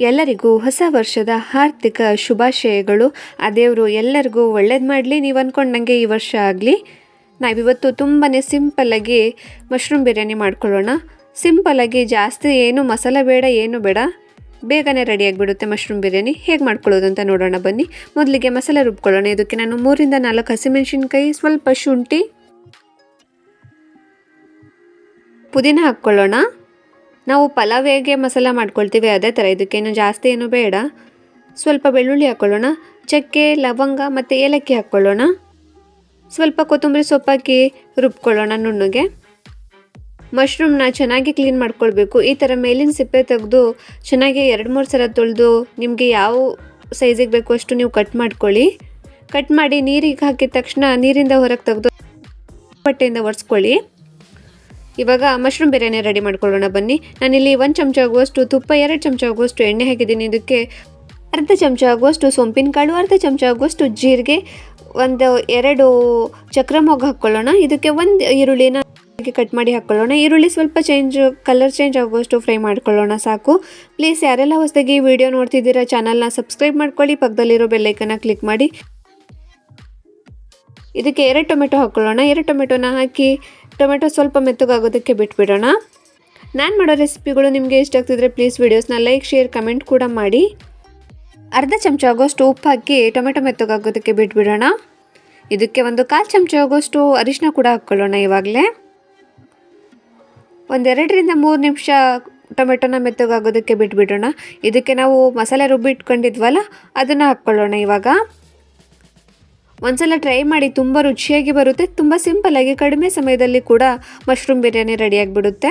ಎಲ್ಲರಿಗೂ ಹೊಸ ವರ್ಷದ ಹಾರ್ದಿಕ ಶುಭಾಶಯಗಳು. ಆ ದೇವರು ಎಲ್ಲರಿಗೂ ಒಳ್ಳೇದು ಮಾಡಲಿ. ನೀವು ಅಂದ್ಕೊಂಡಂಗೆ ಈ ವರ್ಷ ಆಗಲಿ. ನಾವಿವತ್ತು ತುಂಬಾ ಸಿಂಪಲ್ಲಾಗಿ ಮಶ್ರೂಮ್ ಬಿರಿಯಾನಿ ಮಾಡ್ಕೊಳ್ಳೋಣ. ಸಿಂಪಲ್ಲಾಗಿ, ಜಾಸ್ತಿ ಏನು ಮಸಾಲೆ ಬೇಡ, ಏನು ಬೇಡ, ಬೇಗನೆ ರೆಡಿಯಾಗಿಬಿಡುತ್ತೆ ಮಶ್ರೂಮ್ ಬಿರಿಯಾನಿ. ಹೇಗೆ ಮಾಡ್ಕೊಳ್ಳೋದು ಅಂತ ನೋಡೋಣ ಬನ್ನಿ. ಮೊದಲಿಗೆ ಮಸಾಲೆ ರುಬ್ಕೊಳ್ಳೋಣ. ಇದಕ್ಕೆ ನಾನು 3 ರಿಂದ 4 ಹಸಿಮೆಣಸಿನ್ಕಾಯಿ, ಸ್ವಲ್ಪ ಶುಂಠಿ, ಪುದೀನ ಹಾಕ್ಕೊಳ್ಳೋಣ. ನಾವು ಪಲಾವ್ ಹೇಗೆ ಮಸಾಲ ಮಾಡ್ಕೊಳ್ತೀವಿ ಅದೇ ಥರ, ಇದಕ್ಕೇನು ಜಾಸ್ತಿ ಏನು ಬೇಡ. ಸ್ವಲ್ಪ ಬೆಳ್ಳುಳ್ಳಿ ಹಾಕ್ಕೊಳ್ಳೋಣ, ಚಕ್ಕೆ, ಲವಂಗ ಮತ್ತು ಏಲಕ್ಕಿ ಹಾಕ್ಕೊಳ್ಳೋಣ. ಸ್ವಲ್ಪ ಕೊತ್ತಂಬರಿ ಸೊಪ್ಪು ಹಾಕಿ ರುಬ್ಕೊಳ್ಳೋಣ ನುಣ್ಣಗೆ. ಮಶ್ರೂಮ್ನ ಚೆನ್ನಾಗಿ ಕ್ಲೀನ್ ಮಾಡ್ಕೊಳ್ಬೇಕು. ಈ ಥರ ಮೇಲಿನ ಸಿಪ್ಪೆ ತೆಗೆದು ಚೆನ್ನಾಗಿ 2-3 ಸಲ ತೊಳೆದು ನಿಮಗೆ ಯಾವ ಸೈಜಿಗೆ ಬೇಕು ಅಷ್ಟು ನೀವು ಕಟ್ ಮಾಡ್ಕೊಳ್ಳಿ. ಕಟ್ ಮಾಡಿ ನೀರಿಗೆ ಹಾಕಿದ ತಕ್ಷಣ ನೀರಿಂದ ಹೊರಗೆ ತೆಗೆದು ಬಟ್ಟೆಯಿಂದ ಒರೆಸ್ಕೊಳ್ಳಿ. ಇವಾಗ ಮಶ್ರೂಮ್ ಬಿರಿಯಾನಿ ರೆಡಿ ಮಾಡ್ಕೊಳ್ಳೋಣ ಬನ್ನಿ. ನಾನಿಲ್ಲಿ 1 ಚಮಚ ಆಗುವಷ್ಟು ತುಪ್ಪ, 2 ಚಮಚ ಆಗುವಷ್ಟು ಎಣ್ಣೆ ಹಾಕಿದ್ದೀನಿ. ಇದಕ್ಕೆ ಅರ್ಧ ಚಮಚ ಆಗುವಷ್ಟು ಸೊಂಪಿನ ಕಾಳು, ಅರ್ಧ ಚಮಚ ಆಗುವಷ್ಟು ಜೀರಿಗೆ, 1-2 ಚಕ್ರ ಮೊಗ್ಗು ಹಾಕ್ಕೊಳ್ಳೋಣ. ಇದಕ್ಕೆ 1 ಈರುಳ್ಳಿನ ಕಟ್ ಮಾಡಿ ಹಾಕ್ಕೊಳ್ಳೋಣ. ಈರುಳ್ಳಿ ಸ್ವಲ್ಪ ಕಲರ್ ಚೇಂಜ್ ಆಗುವಷ್ಟು ಫ್ರೈ ಮಾಡ್ಕೊಳ್ಳೋಣ ಸಾಕು. ಪ್ಲೀಸ್ ಯಾರೆಲ್ಲ ಹೊಸದಾಗಿ ಈ ವಿಡಿಯೋ ನೋಡ್ತಿದ್ದೀರಾ ಚಾನಲ್ನ ಸಬ್ಸ್ಕ್ರೈಬ್ ಮಾಡ್ಕೊಳ್ಳಿ, ಪಕ್ಕದಲ್ಲಿರೋ ಬೆಲ್ಲೈಕನ್ನ ಕ್ಲಿಕ್ ಮಾಡಿ. ಇದಕ್ಕೆ 2 ಟೊಮೆಟೊ ಹಾಕ್ಕೊಳ್ಳೋಣ. 2 ಟೊಮೆಟೊನ ಹಾಕಿ ಟೊಮೆಟೊ ಸ್ವಲ್ಪ ಮೆತ್ತಗಾಗೋದಕ್ಕೆ ಬಿಟ್ಬಿಡೋಣ. ನಾನು ಮಾಡೋ ರೆಸಿಪಿಗಳು ನಿಮಗೆ ಇಷ್ಟ ಆಗ್ತಿದ್ರೆ ಪ್ಲೀಸ್ ವಿಡಿಯೋಸ್ನ ಲೈಕ್, ಶೇರ್, ಕಮೆಂಟ್ ಕೂಡ ಮಾಡಿ. ಅರ್ಧ ಚಮಚ ಆಗೋಷ್ಟು ಉಪ್ಪು ಹಾಕಿ ಟೊಮೆಟೊ ಮೆತ್ತಗಾಗೋದಕ್ಕೆ ಬಿಟ್ಬಿಡೋಣ. ಇದಕ್ಕೆ 1/4 ಚಮಚ ಆಗೋಷ್ಟು ಅರಿಶಿನ ಕೂಡ ಹಾಕ್ಕೊಳ್ಳೋಣ. ಇವಾಗಲೇ 1-2 ರಿಂದ 3 ನಿಮಿಷ ಟೊಮೆಟೊನ ಮೆತ್ತಗಾಗೋದಕ್ಕೆ ಬಿಟ್ಬಿಡೋಣ. ಇದಕ್ಕೆ ನಾವು ಮಸಾಲೆ ರುಬ್ಬಿಟ್ಕೊಂಡಿದ್ವಲ್ಲ ಅದನ್ನು ಹಾಕ್ಕೊಳ್ಳೋಣ. ಇವಾಗ ಒಂದ್ಸಲ ಟ್ರೈ ಮಾಡಿ, ತುಂಬ ರುಚಿಯಾಗಿ ಬರುತ್ತೆ. ತುಂಬ ಸಿಂಪಲ್ಲಾಗಿ ಕಡಿಮೆ ಸಮಯದಲ್ಲಿ ಕೂಡ ಮಶ್ರೂಮ್ ಬಿರಿಯಾನಿ ರೆಡಿಯಾಗಿಬಿಡುತ್ತೆ.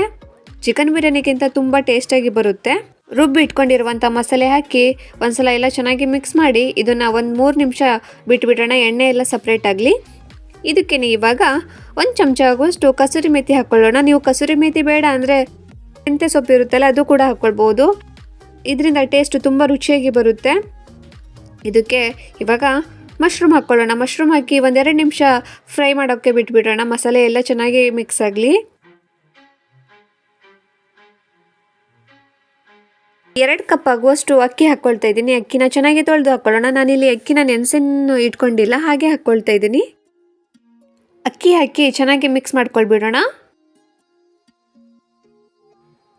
ಚಿಕನ್ ಬಿರಿಯಾನಿಗಿಂತ ತುಂಬ ಟೇಸ್ಟಾಗಿ ಬರುತ್ತೆ. ರುಬ್ಬಿ ಇಟ್ಕೊಂಡಿರುವಂಥ ಮಸಾಲೆ ಹಾಕಿ ಒಂದ್ಸಲ ಎಲ್ಲ ಚೆನ್ನಾಗಿ ಮಿಕ್ಸ್ ಮಾಡಿ ಇದನ್ನು 1-3 ನಿಮಿಷ ಬಿಟ್ಬಿಡೋಣ, ಎಣ್ಣೆ ಎಲ್ಲ ಸಪ್ರೇಟ್ ಆಗಲಿ. ಇದಕ್ಕೆ ಇವಾಗ 1 ಚಮಚ ಆಗುವಷ್ಟು ಕಸೂರಿ ಮೇಥಿ ಹಾಕ್ಕೊಳ್ಳೋಣ. ನೀವು ಕಸೂರಿ ಮೇಥಿ ಬೇಡ ಅಂದರೆ ಮೆಂತ್ಯ ಸೊಪ್ಪು ಇರುತ್ತಲ್ಲ ಅದು ಕೂಡ ಹಾಕ್ಕೊಳ್ಬೋದು. ಇದರಿಂದ ಟೇಸ್ಟ್ ತುಂಬ ರುಚಿಯಾಗಿ ಬರುತ್ತೆ. ಇದಕ್ಕೆ ಇವಾಗ ಮಶ್ರೂಮ್ ಹಾಕ್ಕೊಳ್ಳೋಣ. ಮಶ್ರೂಮ್ ಹಾಕಿ 1-2 ನಿಮಿಷ ಫ್ರೈ ಮಾಡೋಕ್ಕೆ ಬಿಟ್ಬಿಡೋಣ. ಮಸಾಲೆ ಎಲ್ಲ ಚೆನ್ನಾಗಿ ಮಿಕ್ಸ್ ಆಗಲಿ. 2 ಕಪ್ ಆಗುವಷ್ಟು ಅಕ್ಕಿ ಹಾಕ್ಕೊಳ್ತಾ ಇದ್ದೀನಿ. ಅಕ್ಕಿನ ಚೆನ್ನಾಗಿ ತೊಳೆದು ಹಾಕ್ಕೊಳ್ಳೋಣ. ನಾನಿಲ್ಲಿ ಅಕ್ಕಿನ ನೆನೆಸನ್ನು ಇಟ್ಕೊಂಡಿಲ್ಲ, ಹಾಗೆ ಹಾಕ್ಕೊಳ್ತಾ ಇದ್ದೀನಿ. ಅಕ್ಕಿ ಹಾಕಿ ಚೆನ್ನಾಗಿ ಮಿಕ್ಸ್ ಮಾಡ್ಕೊಳ್ಬಿಡೋಣ.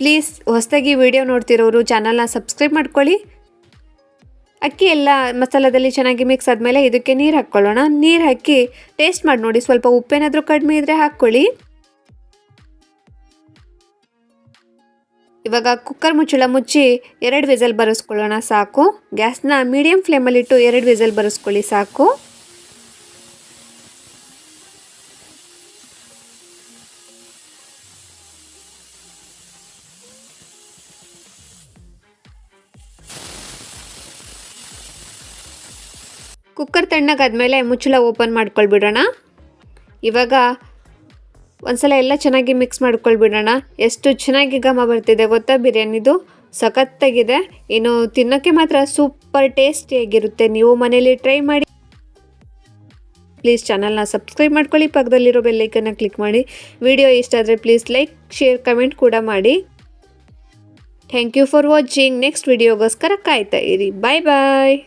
ಪ್ಲೀಸ್ ಹೊಸದಾಗಿ ವಿಡಿಯೋ ನೋಡ್ತಿರೋರು ಚಾನಲ್ನ ಸಬ್ಸ್ಕ್ರೈಬ್ ಮಾಡ್ಕೊಳ್ಳಿ. ಅಕ್ಕಿ ಎಲ್ಲ ಮಸಾಲದಲ್ಲಿ ಚೆನ್ನಾಗಿ ಮಿಕ್ಸ್ ಆದಮೇಲೆ ಇದಕ್ಕೆ ನೀರು ಹಾಕ್ಕೊಳ್ಳೋಣ. ನೀರು ಹಾಕಿ ಟೇಸ್ಟ್ ಮಾಡಿ ನೋಡಿ, ಸ್ವಲ್ಪ ಉಪ್ಪೇನಾದರೂ ಕಡಿಮೆ ಇದ್ದರೆ ಹಾಕ್ಕೊಳ್ಳಿ. ಇವಾಗ ಕುಕ್ಕರ್ ಮುಚ್ಚಳ ಮುಚ್ಚಿ 2 ವಿಸಲ್ ಬರೆಸ್ಕೊಳ್ಳೋಣ ಸಾಕು. ಗ್ಯಾಸ್ನ ಮೀಡಿಯಂ ಫ್ಲೇಮಲ್ಲಿಟ್ಟು 2 ವಿಸಲ್ ಬರೆಸ್ಕೊಳ್ಳಿ ಸಾಕು. ಕುಕ್ಕರ್ ತಣ್ಣಗಾದ್ಮೇಲೆ ಮುಚ್ಚಳ ಓಪನ್ ಮಾಡ್ಕೊಳ್ಬಿಡೋಣ. ಇವಾಗ ಒಂದ್ಸಲ ಎಲ್ಲ ಚೆನ್ನಾಗಿ ಮಿಕ್ಸ್ ಮಾಡ್ಕೊಳ್ಬಿಡೋಣ. ಎಷ್ಟು ಚೆನ್ನಾಗಿ ಘಮ ಬರ್ತಿದೆ ಗೊತ್ತಾ ಬಿರಿಯಾನಿದು, ಸಖತ್ತಾಗಿದೆ. ಇನ್ನು ತಿನ್ನೋಕ್ಕೆ ಮಾತ್ರ ಸೂಪರ್ ಟೇಸ್ಟಿಯಾಗಿರುತ್ತೆ. ನೀವು ಮನೇಲಿ ಟ್ರೈ ಮಾಡಿ. ಪ್ಲೀಸ್ ಚಾನಲ್ನ ಸಬ್ಸ್ಕ್ರೈಬ್ ಮಾಡ್ಕೊಳ್ಳಿ, ಪಕ್ಕದಲ್ಲಿರೋ ಬೆಲ್ಲೈಕನ್ನ ಕ್ಲಿಕ್ ಮಾಡಿ. ವಿಡಿಯೋ ಇಷ್ಟ ಆದರೆ ಪ್ಲೀಸ್ ಲೈಕ್, ಶೇರ್, ಕಮೆಂಟ್ ಕೂಡ ಮಾಡಿ. Thank you for watching. Next ವಿಡಿಯೋಗೋಸ್ಕರ ಕಾಯ್ತಾ ಇರಿ. ಬಾಯ್ ಬಾಯ್.